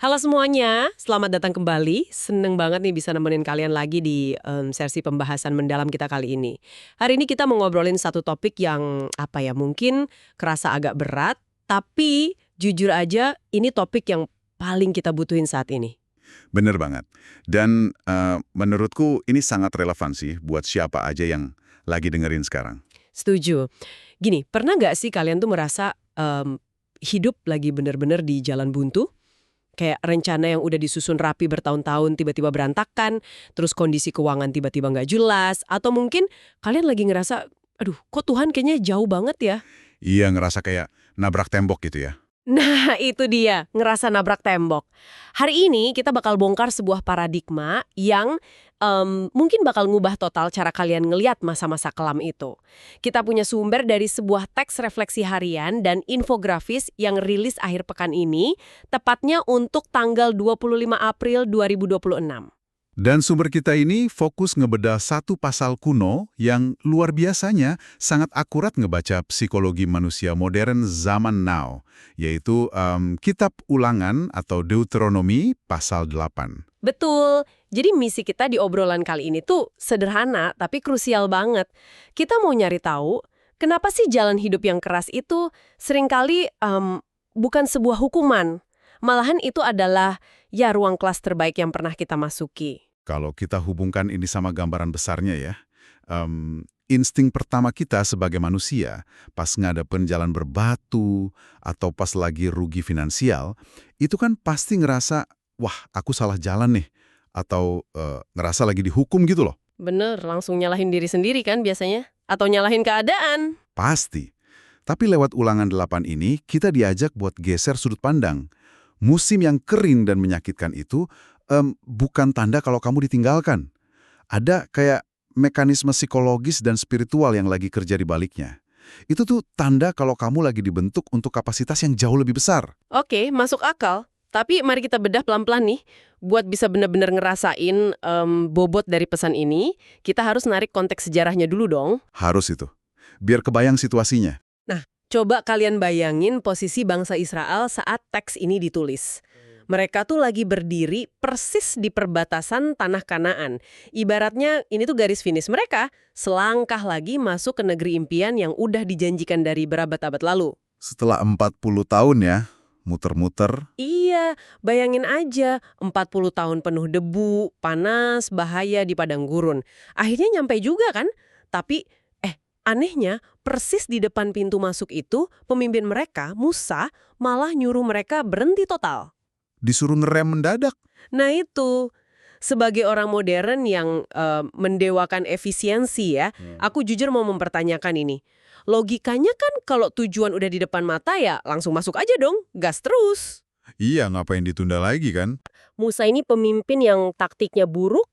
Halo semuanya, selamat datang kembali. Seneng banget nih bisa nemenin kalian lagi di sesi pembahasan mendalam kita kali ini. Hari ini kita mau ngobrolin satu topik yang mungkin kerasa agak berat, tapi jujur aja ini topik yang paling kita butuhin saat ini. Bener banget. Dan menurutku ini sangat relevan sih buat siapa aja yang lagi dengerin sekarang. Setuju. Gini, pernah nggak sih kalian tuh merasa hidup lagi bener-bener di jalan buntu? Kayak rencana yang udah disusun rapi bertahun-tahun tiba-tiba berantakan, terus kondisi keuangan tiba-tiba nggak jelas, atau mungkin kalian lagi ngerasa, aduh kok Tuhan kayaknya jauh banget ya? Iya, ngerasa kayak nabrak tembok gitu ya. Nah itu dia, ngerasa nabrak tembok. Hari ini kita bakal bongkar sebuah paradigma yang mungkin bakal ngubah total cara kalian ngeliat masa-masa kelam itu. Kita punya sumber dari sebuah teks refleksi harian dan infografis yang rilis akhir pekan ini, tepatnya untuk tanggal 25 April 2026. Dan sumber kita ini fokus ngebedah satu pasal kuno yang luar biasanya sangat akurat ngebaca psikologi manusia modern zaman now, yaitu Kitab Ulangan atau Deuteronomi pasal 8. Betul. Jadi misi kita di obrolan kali ini tuh sederhana tapi krusial banget. Kita mau nyari tahu kenapa sih jalan hidup yang keras itu seringkali bukan sebuah hukuman. Malahan itu adalah ya ruang kelas terbaik yang pernah kita masuki. Kalau kita hubungkan ini sama gambaran besarnya ya, insting pertama kita sebagai manusia pas ngadepin jalan berbatu atau pas lagi rugi finansial, itu kan pasti ngerasa, wah aku salah jalan nih, atau ngerasa lagi dihukum gitu loh. Bener, langsung nyalahin diri sendiri kan biasanya? Atau nyalahin keadaan? Pasti. Tapi lewat ulangan 8 ini, kita diajak buat geser sudut pandang. Musim yang kering dan menyakitkan itu bukan tanda kalau kamu ditinggalkan. Ada kayak mekanisme psikologis dan spiritual yang lagi kerja di baliknya. Itu tuh tanda kalau kamu lagi dibentuk untuk kapasitas yang jauh lebih besar. Oke, masuk akal. Tapi mari kita bedah pelan-pelan nih. Buat bisa benar-benar ngerasain bobot dari pesan ini, kita harus narik konteks sejarahnya dulu dong. Harus itu. Biar kebayang situasinya. Nah, coba kalian bayangin posisi bangsa Israel saat teks ini ditulis. Mereka tuh lagi berdiri persis di perbatasan tanah Kanaan. Ibaratnya ini tuh garis finish mereka, selangkah lagi masuk ke negeri impian yang udah dijanjikan dari berabad-abad lalu. Setelah 40 tahun ya, muter-muter. Iya, bayangin aja 40 tahun penuh debu, panas, bahaya di padang gurun. Akhirnya nyampe juga kan? Tapi anehnya persis di depan pintu masuk itu, pemimpin mereka, Musa, malah nyuruh mereka berhenti total. Disuruh ngerem mendadak. Nah itu, sebagai orang modern yang mendewakan efisiensi ya, aku jujur mau mempertanyakan ini. Logikanya kan kalau tujuan udah di depan mata ya langsung masuk aja dong, gas terus. Iya, ngapain ditunda lagi kan? Musa ini pemimpin yang taktiknya buruk?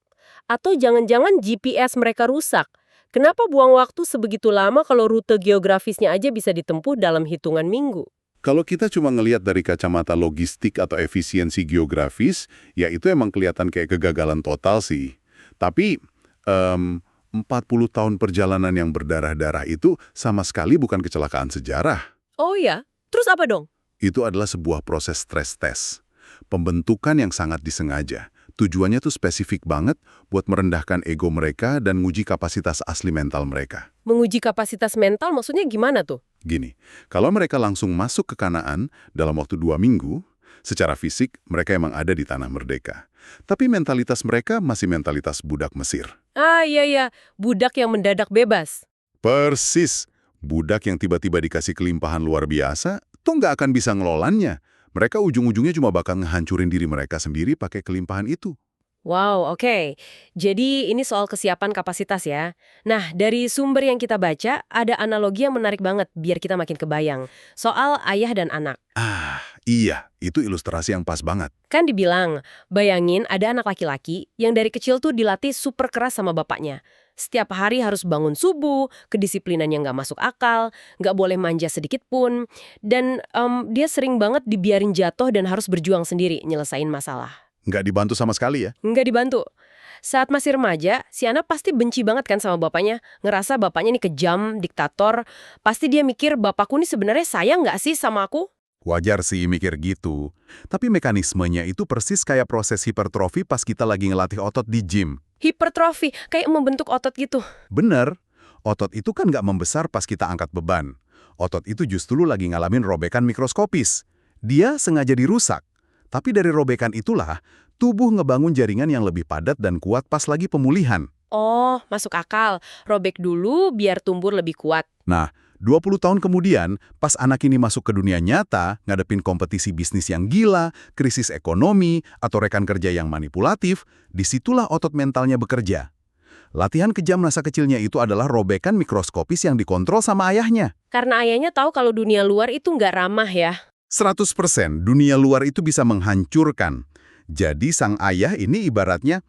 Atau jangan-jangan GPS mereka rusak? Kenapa buang waktu sebegitu lama kalau rute geografisnya aja bisa ditempuh dalam hitungan minggu? Kalau kita cuma ngelihat dari kacamata logistik atau efisiensi geografis, ya itu emang kelihatan kayak kegagalan total sih. Tapi 40 tahun perjalanan yang berdarah-darah itu sama sekali bukan kecelakaan sejarah. Oh ya? Terus apa dong? Itu adalah sebuah proses stress test. Pembentukan yang sangat disengaja. Tujuannya tuh spesifik banget buat merendahkan ego mereka dan nguji kapasitas asli mental mereka. Menguji kapasitas mental maksudnya gimana tuh? Gini, kalau mereka langsung masuk ke Kanaan dalam waktu 2 minggu, secara fisik mereka emang ada di tanah merdeka. Tapi mentalitas mereka masih mentalitas budak Mesir. Ah iya, budak yang mendadak bebas. Persis, budak yang tiba-tiba dikasih kelimpahan luar biasa, tuh nggak akan bisa ngelolannya. Mereka ujung-ujungnya cuma bakal ngehancurin diri mereka sendiri pakai kelimpahan itu. Wow, oke. Jadi ini soal kesiapan kapasitas ya. Nah, dari sumber yang kita baca, ada analogi yang menarik banget biar kita makin kebayang. Soal ayah dan anak. Ah, iya, itu ilustrasi yang pas banget. Kan dibilang, bayangin ada anak laki-laki yang dari kecil tuh dilatih super keras sama bapaknya. Setiap hari harus bangun subuh, kedisiplinan yang nggak masuk akal, nggak boleh manja sedikit pun. Dan dia sering banget dibiarin jatuh dan harus berjuang sendiri nyelesain masalah. Nggak dibantu sama sekali ya? Nggak dibantu. Saat masih remaja, si anak pasti benci banget kan sama bapaknya. Ngerasa bapaknya ini kejam, diktator. Pasti dia mikir, bapakku ini sebenarnya sayang nggak sih sama aku? Wajar sih mikir gitu. Tapi mekanismenya itu persis kayak proses hipertrofi pas kita lagi ngelatih otot di gym. Hipertrofi, kayak membentuk otot gitu. Bener, otot itu kan nggak membesar pas kita angkat beban. Otot itu justru lagi ngalamin robekan mikroskopis. Dia sengaja dirusak. Tapi dari robekan itulah, tubuh ngebangun jaringan yang lebih padat dan kuat pas lagi pemulihan. Oh, masuk akal. Robek dulu biar tumbuh lebih kuat. Nah, 20 tahun kemudian, pas anak ini masuk ke dunia nyata, ngadepin kompetisi bisnis yang gila, krisis ekonomi, atau rekan kerja yang manipulatif, disitulah otot mentalnya bekerja. Latihan kejam masa kecilnya itu adalah robekan mikroskopis yang dikontrol sama ayahnya. Karena ayahnya tahu kalau dunia luar itu nggak ramah ya. 100% dunia luar itu bisa menghancurkan. Jadi sang ayah ini ibaratnya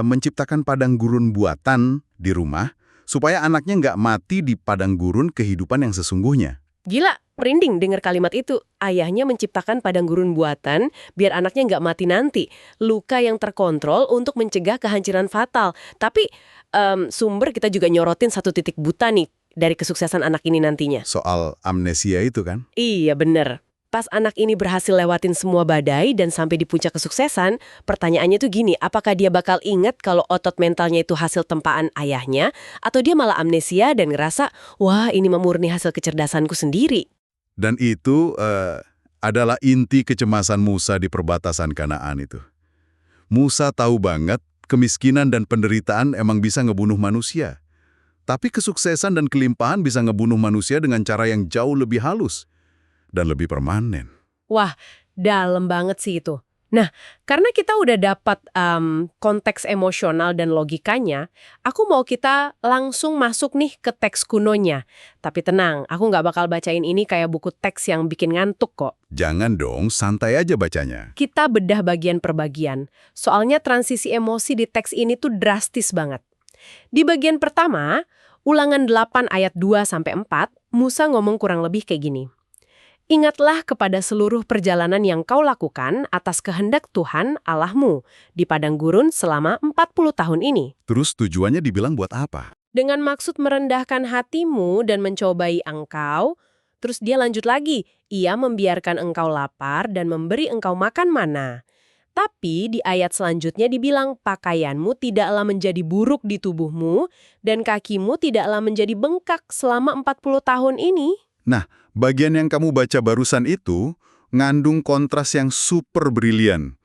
menciptakan padang gurun buatan di rumah, supaya anaknya nggak mati di padang gurun kehidupan yang sesungguhnya. Gila, merinding dengar kalimat itu. Ayahnya menciptakan padang gurun buatan biar anaknya nggak mati nanti. Luka yang terkontrol untuk mencegah kehancuran fatal. Tapi sumber kita juga nyorotin satu titik buta nih dari kesuksesan anak ini nantinya. Soal amnesia itu kan? Iya, bener. Pas anak ini berhasil lewatin semua badai dan sampai di puncak kesuksesan, pertanyaannya tuh gini, apakah dia bakal ingat kalau otot mentalnya itu hasil tempaan ayahnya, atau dia malah amnesia dan ngerasa, wah ini memurni hasil kecerdasanku sendiri. Dan itu adalah inti kecemasan Musa di perbatasan Kanaan itu. Musa tahu banget kemiskinan dan penderitaan emang bisa ngebunuh manusia. Tapi kesuksesan dan kelimpahan bisa ngebunuh manusia dengan cara yang jauh lebih halus dan lebih permanen. Wah, dalam banget sih itu. Nah, karena kita udah dapat konteks emosional dan logikanya, aku mau kita langsung masuk nih ke teks kunonya. Tapi tenang, aku nggak bakal bacain ini kayak buku teks yang bikin ngantuk kok. Jangan dong, santai aja bacanya. Kita bedah bagian per bagian. Soalnya transisi emosi di teks ini tuh drastis banget. Di bagian pertama, Ulangan 8 ayat 2-4, Musa ngomong kurang lebih kayak gini. Ingatlah kepada seluruh perjalanan yang kau lakukan atas kehendak Tuhan Allahmu di padang gurun selama 40 tahun ini. Terus tujuannya dibilang buat apa? Dengan maksud merendahkan hatimu dan mencobai engkau, terus dia lanjut lagi, ia membiarkan engkau lapar dan memberi engkau makan mana. Tapi di ayat selanjutnya dibilang pakaianmu tidaklah menjadi buruk di tubuhmu dan kakimu tidaklah menjadi bengkak selama 40 tahun ini. Nah, bagian yang kamu baca barusan itu ngandung kontras yang super brilian.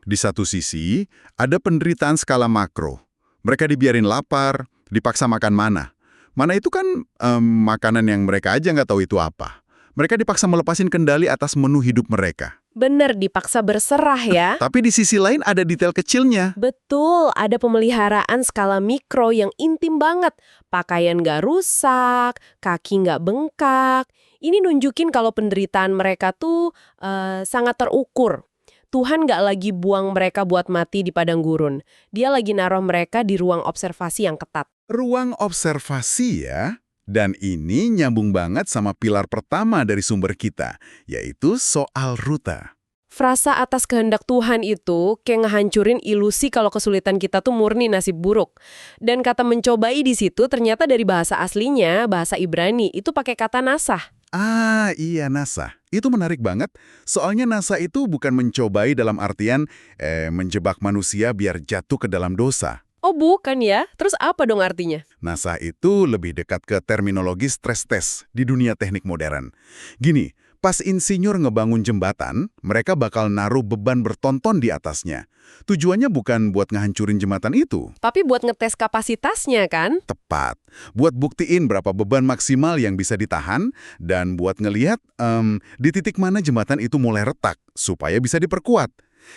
Di satu sisi, ada penderitaan skala makro. Mereka dibiarin lapar, dipaksa makan mana. Mana itu kan makanan yang mereka aja nggak tahu itu apa. Mereka dipaksa melepasin kendali atas menu hidup mereka. Bener, dipaksa berserah ya. Tapi di sisi lain ada detail kecilnya. Betul, ada pemeliharaan skala mikro yang intim banget. Pakaian nggak rusak, kaki nggak bengkak. Ini nunjukin kalau penderitaan mereka tuh sangat terukur. Tuhan nggak lagi buang mereka buat mati di padang gurun. Dia lagi naruh mereka di ruang observasi yang ketat. Ruang observasi ya. Dan ini nyambung banget sama pilar pertama dari sumber kita, yaitu soal ruta. Frasa atas kehendak Tuhan itu kayak ngehancurin ilusi kalau kesulitan kita tuh murni nasib buruk. Dan kata mencobai di situ ternyata dari bahasa aslinya, bahasa Ibrani, itu pakai kata nasah. Ah, iya nasah. Itu menarik banget. Soalnya nasah itu bukan mencobai dalam artian menjebak manusia biar jatuh ke dalam dosa. Oh bukan ya? Terus apa dong artinya? NASA itu lebih dekat ke terminologi stress test di dunia teknik modern. Gini, pas insinyur ngebangun jembatan, mereka bakal naruh beban bertonton di atasnya. Tujuannya bukan buat ngehancurin jembatan itu. Tapi buat ngetes kapasitasnya kan? Tepat. Buat buktiin berapa beban maksimal yang bisa ditahan, dan buat ngelihat di titik mana jembatan itu mulai retak, supaya bisa diperkuat.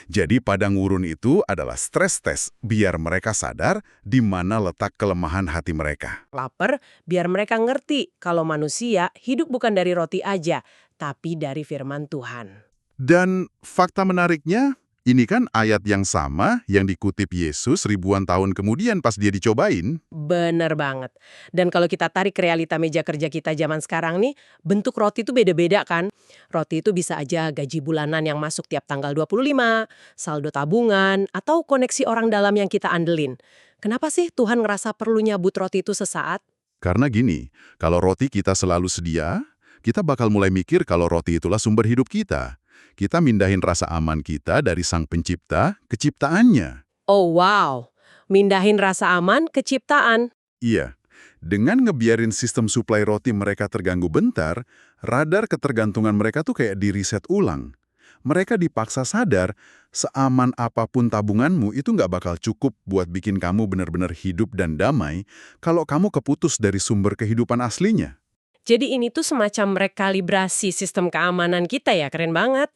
Jadi padang gurun itu adalah stress test biar mereka sadar di mana letak kelemahan hati mereka. Lapar biar mereka ngerti kalau manusia hidup bukan dari roti aja, tapi dari firman Tuhan. Dan fakta menariknya, ini kan ayat yang sama yang dikutip Yesus ribuan tahun kemudian pas dia dicobain. Bener banget. Dan kalau kita tarik realita meja kerja kita zaman sekarang nih, bentuk roti itu beda-beda kan. Roti itu bisa aja gaji bulanan yang masuk tiap tanggal 25, saldo tabungan, atau koneksi orang dalam yang kita andelin. Kenapa sih Tuhan ngerasa perlu nyabut roti itu sesaat? Karena gini, kalau roti kita selalu sedia, Kita bakal mulai mikir kalau roti itulah sumber hidup kita. Kita mindahin rasa aman kita dari Sang Pencipta ke ciptaannya. Oh wow, mindahin rasa aman ke ciptaan. Iya, dengan ngebiarin sistem suplai roti mereka terganggu bentar, radar ketergantungan mereka tuh kayak di-reset ulang. Mereka dipaksa sadar, seaman apapun tabunganmu itu nggak bakal cukup buat bikin kamu benar-benar hidup dan damai kalau kamu keputus dari sumber kehidupan aslinya. Jadi ini tuh semacam rekalibrasi sistem keamanan kita ya, keren banget.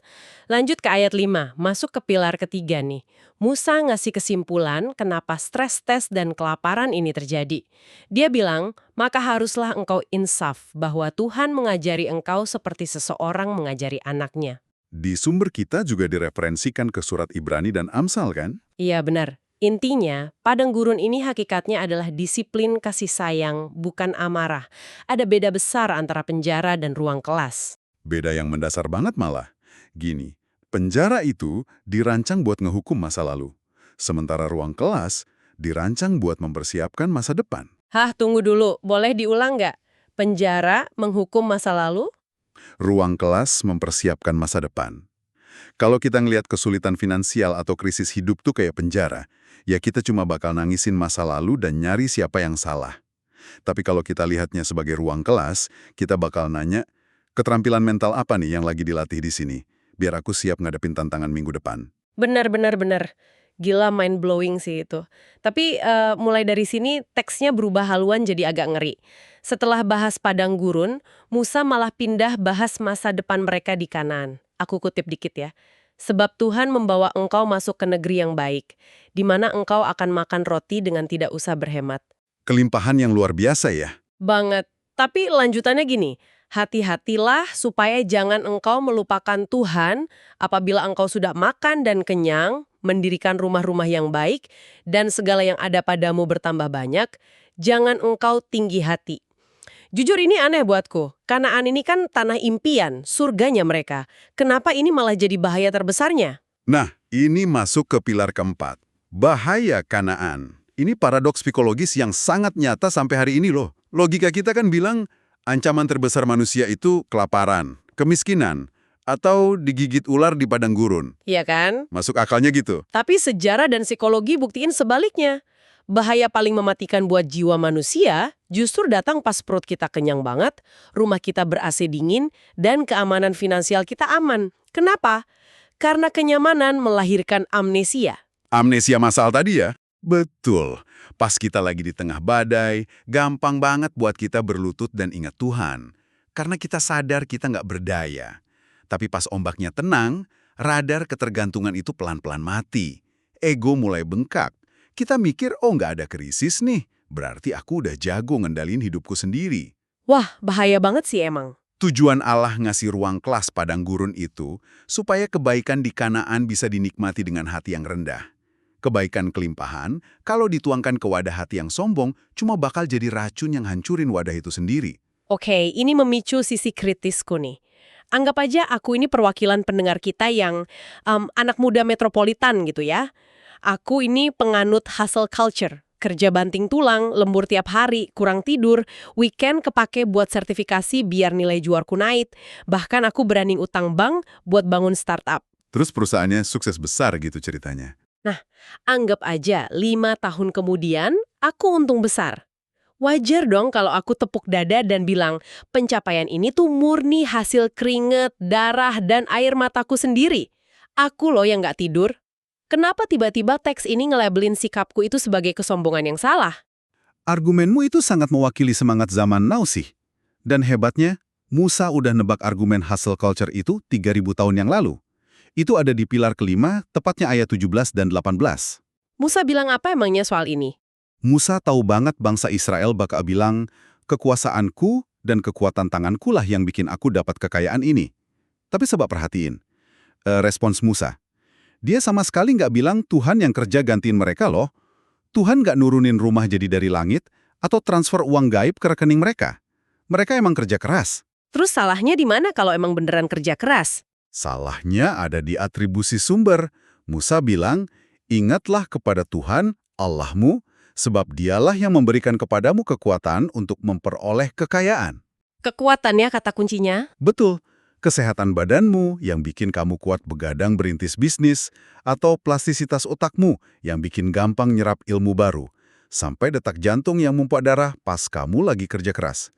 Lanjut ke ayat 5, masuk ke pilar ketiga nih. Musa ngasih kesimpulan kenapa stres tes dan kelaparan ini terjadi. Dia bilang, maka haruslah engkau insaf bahwa Tuhan mengajari engkau seperti seseorang mengajari anaknya. Di sumber kita juga direferensikan ke surat Ibrani dan Amsal kan? Iya benar. Intinya, padang gurun ini hakikatnya adalah disiplin kasih sayang, bukan amarah. Ada beda besar antara penjara dan ruang kelas. Beda yang mendasar banget malah. Gini, penjara itu dirancang buat ngehukum masa lalu. Sementara ruang kelas dirancang buat mempersiapkan masa depan. Hah, tunggu dulu. Boleh diulang nggak? Penjara menghukum masa lalu? Ruang kelas mempersiapkan masa depan. Kalau kita ngelihat kesulitan finansial atau krisis hidup tuh kayak penjara, ya kita cuma bakal nangisin masa lalu dan nyari siapa yang salah. Tapi kalau kita lihatnya sebagai ruang kelas, kita bakal nanya, keterampilan mental apa nih yang lagi dilatih di sini? Biar aku siap ngadepin tantangan minggu depan. Benar. Gila mind blowing sih itu. Tapi mulai dari sini teksnya berubah haluan jadi agak ngeri. Setelah bahas padang gurun, Musa malah pindah bahas masa depan mereka di Kanaan. Aku kutip dikit ya. Sebab Tuhan membawa engkau masuk ke negeri yang baik, di mana engkau akan makan roti dengan tidak usah berhemat. Kelimpahan yang luar biasa ya. Banget. Tapi lanjutannya gini, hati-hatilah supaya jangan engkau melupakan Tuhan apabila engkau sudah makan dan kenyang, mendirikan rumah-rumah yang baik, dan segala yang ada padamu bertambah banyak, jangan engkau tinggi hati. Jujur ini aneh buatku. Kanaan ini kan tanah impian, surganya mereka. Kenapa ini malah jadi bahaya terbesarnya? Nah, ini masuk ke pilar keempat. Bahaya Kanaan. Ini paradoks psikologis yang sangat nyata sampai hari ini loh. Logika kita kan bilang, ancaman terbesar manusia itu kelaparan, kemiskinan, atau digigit ular di padang gurun. Iya kan? Masuk akalnya gitu. Tapi sejarah dan psikologi buktiin sebaliknya. Bahaya paling mematikan buat jiwa manusia justru datang pas perut kita kenyang banget, rumah kita ber-AC dingin, dan keamanan finansial kita aman. Kenapa? Karena kenyamanan melahirkan amnesia. Amnesia massal tadi ya? Betul. Pas kita lagi di tengah badai, gampang banget buat kita berlutut dan ingat Tuhan. Karena kita sadar kita nggak berdaya. Tapi pas ombaknya tenang, radar ketergantungan itu pelan-pelan mati. Ego mulai bengkak. Kita mikir, oh nggak ada krisis nih, berarti aku udah jago ngendalin hidupku sendiri. Wah, bahaya banget sih emang. Tujuan Allah ngasih ruang kelas padang gurun itu, supaya kebaikan di Kanaan bisa dinikmati dengan hati yang rendah. Kebaikan kelimpahan, kalau dituangkan ke wadah hati yang sombong, cuma bakal jadi racun yang hancurin wadah itu sendiri. Oke, ini memicu sisi kritisku nih. Anggap aja aku ini perwakilan pendengar kita yang anak muda metropolitan gitu ya. Aku ini penganut hustle culture. Kerja banting tulang, lembur tiap hari, kurang tidur, weekend kepake buat sertifikasi biar nilai juarku naik. Bahkan aku berani utang bank buat bangun startup. Terus perusahaannya sukses besar gitu ceritanya. Nah, anggap aja 5 tahun kemudian aku untung besar. Wajar dong kalau aku tepuk dada dan bilang, pencapaian ini tuh murni hasil keringet, darah, dan air mataku sendiri. Aku loh yang nggak tidur. Kenapa tiba-tiba teks ini nge-labelin sikapku itu sebagai kesombongan yang salah? Argumenmu itu sangat mewakili semangat zaman now sih. Dan hebatnya, Musa udah nebak argumen hustle culture itu 3.000 tahun yang lalu. Itu ada di pilar kelima, tepatnya ayat 17 dan 18. Musa bilang apa emangnya soal ini? Musa tahu banget bangsa Israel bakal bilang, kekuasaanku dan kekuatan tanganku lah yang bikin aku dapat kekayaan ini. Tapi coba perhatiin, respons Musa. Dia sama sekali nggak bilang Tuhan yang kerja gantiin mereka loh. Tuhan nggak nurunin rumah jadi dari langit atau transfer uang gaib ke rekening mereka. Mereka emang kerja keras. Terus salahnya di mana kalau emang beneran kerja keras? Salahnya ada di atribusi sumber. Musa bilang, ingatlah kepada Tuhan, Allahmu, sebab dialah yang memberikan kepadamu kekuatan untuk memperoleh kekayaan. Kekuatan ya kata kuncinya. Betul, kesehatan badanmu yang bikin kamu kuat begadang berintis bisnis, atau plastisitas otakmu yang bikin gampang nyerap ilmu baru, sampai detak jantung yang memompa darah pas kamu lagi kerja keras.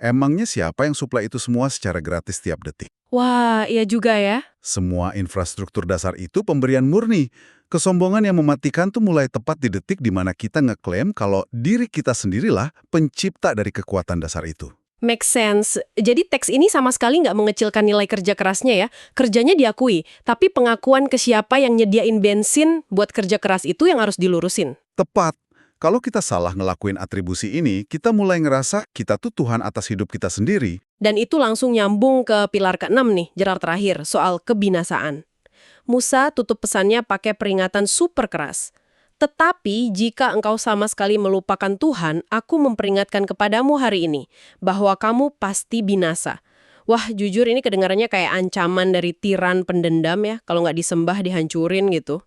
Emangnya siapa yang suplai itu semua secara gratis tiap detik? Wah, iya juga ya. Semua infrastruktur dasar itu pemberian murni. Kesombongan yang mematikan tuh mulai tepat di detik di mana kita ngeklaim kalau diri kita sendirilah pencipta dari kekuatan dasar itu. Make sense. Jadi teks ini sama sekali nggak mengecilkan nilai kerja kerasnya ya. Kerjanya diakui, tapi pengakuan ke siapa yang nyediain bensin buat kerja keras itu yang harus dilurusin. Tepat. Kalau kita salah ngelakuin atribusi ini, kita mulai ngerasa kita tuh Tuhan atas hidup kita sendiri. Dan itu langsung nyambung ke pilar ke-6 nih, jerar terakhir, soal kebinasaan. Musa tutup pesannya pakai peringatan super keras. Tetapi jika engkau sama sekali melupakan Tuhan, aku memperingatkan kepadamu hari ini, bahwa kamu pasti binasa. Wah, jujur ini kedengarannya kayak ancaman dari tiran pendendam ya, kalau nggak disembah dihancurin gitu.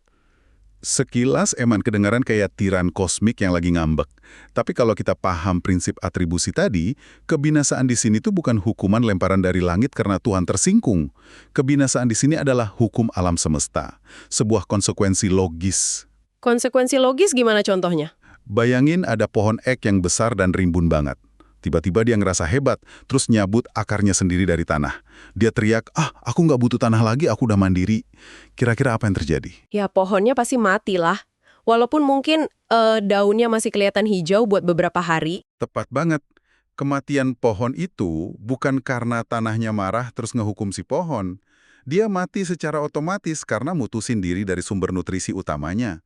Sekilas emang kedengaran kayak tiran kosmik yang lagi ngambek. Tapi kalau kita paham prinsip atribusi tadi, kebinasaan di sini tuh bukan hukuman lemparan dari langit karena Tuhan tersinggung. Kebinasaan di sini adalah hukum alam semesta, sebuah konsekuensi logis. Konsekuensi logis gimana contohnya? Bayangin ada pohon ek yang besar dan rimbun banget. Tiba-tiba dia ngerasa hebat, terus nyabut akarnya sendiri dari tanah. Dia teriak, aku nggak butuh tanah lagi, aku udah mandiri. Kira-kira apa yang terjadi? Ya pohonnya pasti mati lah. Walaupun mungkin daunnya masih kelihatan hijau buat beberapa hari. Tepat banget. Kematian pohon itu bukan karena tanahnya marah terus ngehukum si pohon. Dia mati secara otomatis karena mutusin diri dari sumber nutrisi utamanya.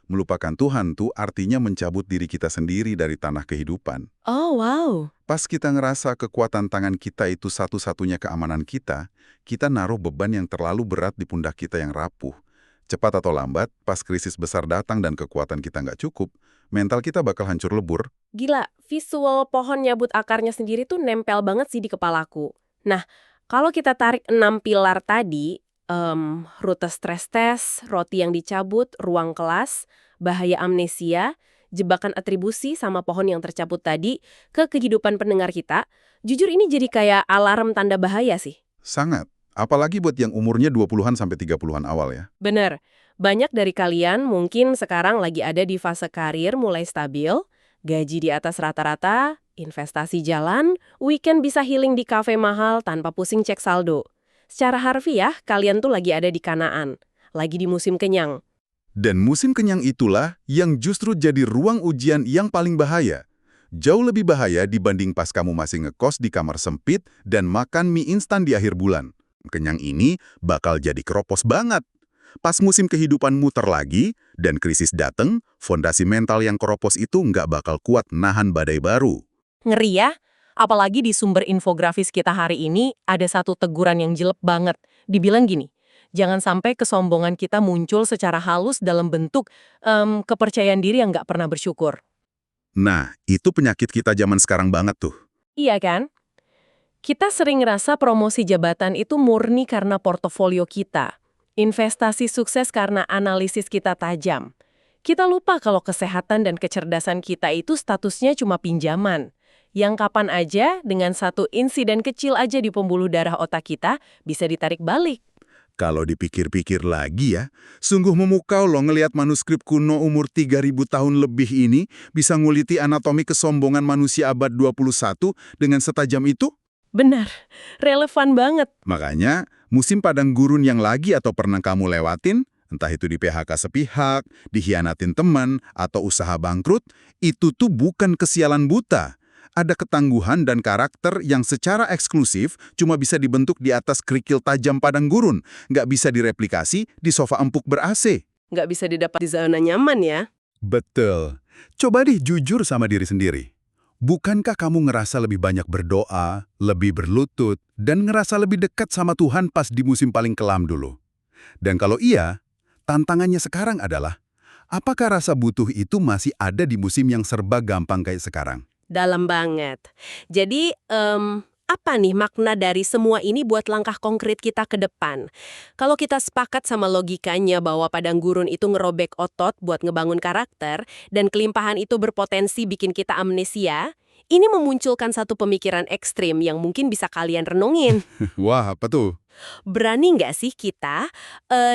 Melupakan Tuhan tuh artinya mencabut diri kita sendiri dari tanah kehidupan. Oh, wow. Pas kita ngerasa kekuatan tangan kita itu satu-satunya keamanan kita, kita naruh beban yang terlalu berat di pundak kita yang rapuh. Cepat atau lambat, pas krisis besar datang dan kekuatan kita nggak cukup, mental kita bakal hancur lebur. Gila, visual pohon nyabut akarnya sendiri tuh nempel banget sih di kepalaku. Nah, kalau kita tarik 6 pilar tadi, rute stres test, roti yang dicabut, ruang kelas, bahaya amnesia, jebakan atribusi sama pohon yang tercabut tadi ke kehidupan pendengar kita, jujur ini jadi kayak alarm tanda bahaya sih. Sangat. Apalagi buat yang umurnya 20-an sampai 30-an awal ya. Bener, banyak dari kalian mungkin sekarang lagi ada di fase karir mulai stabil, gaji di atas rata-rata, investasi jalan, weekend bisa healing di kafe mahal tanpa pusing cek saldo. Secara harfiah, kalian tuh lagi ada di Kanaan, lagi di musim kenyang. Dan musim kenyang itulah yang justru jadi ruang ujian yang paling bahaya. Jauh lebih bahaya dibanding pas kamu masih ngekos di kamar sempit dan makan mie instan di akhir bulan. Kenyang ini bakal jadi keropos banget. Pas musim kehidupan muter lagi dan krisis dateng, fondasi mental yang keropos itu nggak bakal kuat nahan badai baru. Ngeri ya? Apalagi di sumber infografis kita hari ini ada satu teguran yang jelek banget. Dibilang gini, jangan sampai kesombongan kita muncul secara halus dalam bentuk kepercayaan diri yang nggak pernah bersyukur. Nah, itu penyakit kita zaman sekarang banget tuh. Iya kan? Kita sering ngerasa promosi jabatan itu murni karena portofolio kita. Investasi sukses karena analisis kita tajam. Kita lupa kalau kesehatan dan kecerdasan kita itu statusnya cuma pinjaman. Yang kapan aja dengan satu insiden kecil aja di pembuluh darah otak kita bisa ditarik balik. Kalau dipikir-pikir lagi ya, sungguh memukau loh ngelihat manuskrip kuno umur 3.000 tahun lebih ini bisa nguliti anatomi kesombongan manusia abad 21 dengan setajam itu. Benar, relevan banget. Makanya, musim padang gurun yang lagi atau pernah kamu lewatin, entah itu di PHK sepihak, dikhianatin teman, atau usaha bangkrut, itu tuh bukan kesialan buta. Ada ketangguhan dan karakter yang secara eksklusif cuma bisa dibentuk di atas kerikil tajam padang gurun, nggak bisa direplikasi di sofa empuk ber-AC. Nggak bisa didapat di zona nyaman ya. Betul. Coba deh jujur sama diri sendiri. Bukankah kamu ngerasa lebih banyak berdoa, lebih berlutut, dan ngerasa lebih dekat sama Tuhan pas di musim paling kelam dulu? Dan kalau iya, tantangannya sekarang adalah, apakah rasa butuh itu masih ada di musim yang serba gampang kayak sekarang? Dalam banget. Jadi, apa nih makna dari semua ini buat langkah konkret kita ke depan? Kalau kita sepakat sama logikanya bahwa padang gurun itu ngerobek otot buat ngebangun karakter, dan kelimpahan itu berpotensi bikin kita amnesia, Ini memunculkan satu pemikiran ekstrim yang mungkin bisa kalian renungin. Wah, apa tuh? Berani nggak sih kita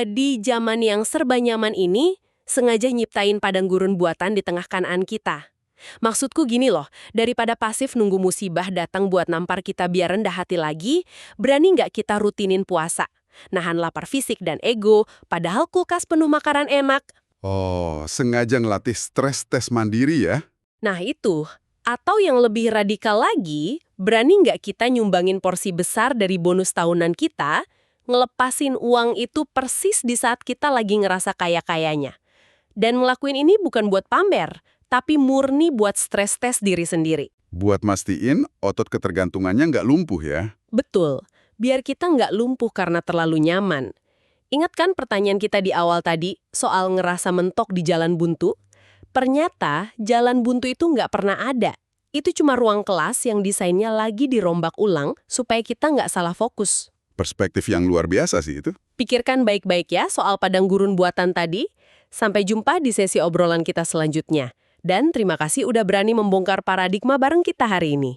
di zaman yang serba nyaman ini sengaja nyiptain padang gurun buatan di tengah Kanaan kita? Maksudku gini loh, daripada pasif nunggu musibah datang buat nampar kita biar rendah hati lagi, berani nggak kita rutinin puasa? Nahan lapar fisik dan ego, padahal kulkas penuh makanan enak. Oh, sengaja ngelatih stres tes mandiri ya? Nah itu, atau yang lebih radikal lagi, berani nggak kita nyumbangin porsi besar dari bonus tahunan kita, ngelepasin uang itu persis di saat kita lagi ngerasa kaya-kayanya. Dan ngelakuin ini bukan buat pamer, tapi murni buat stres tes diri sendiri. Buat mastiin otot ketergantungannya nggak lumpuh ya? Betul, biar kita nggak lumpuh karena terlalu nyaman. Ingat kan pertanyaan kita di awal tadi soal ngerasa mentok di jalan buntu? Ternyata jalan buntu itu nggak pernah ada. Itu cuma ruang kelas yang desainnya lagi dirombak ulang supaya kita nggak salah fokus. Perspektif yang luar biasa sih itu. Pikirkan baik-baik ya soal padang gurun buatan tadi. Sampai jumpa di sesi obrolan kita selanjutnya. Dan terima kasih udah berani membongkar paradigma bareng kita hari ini.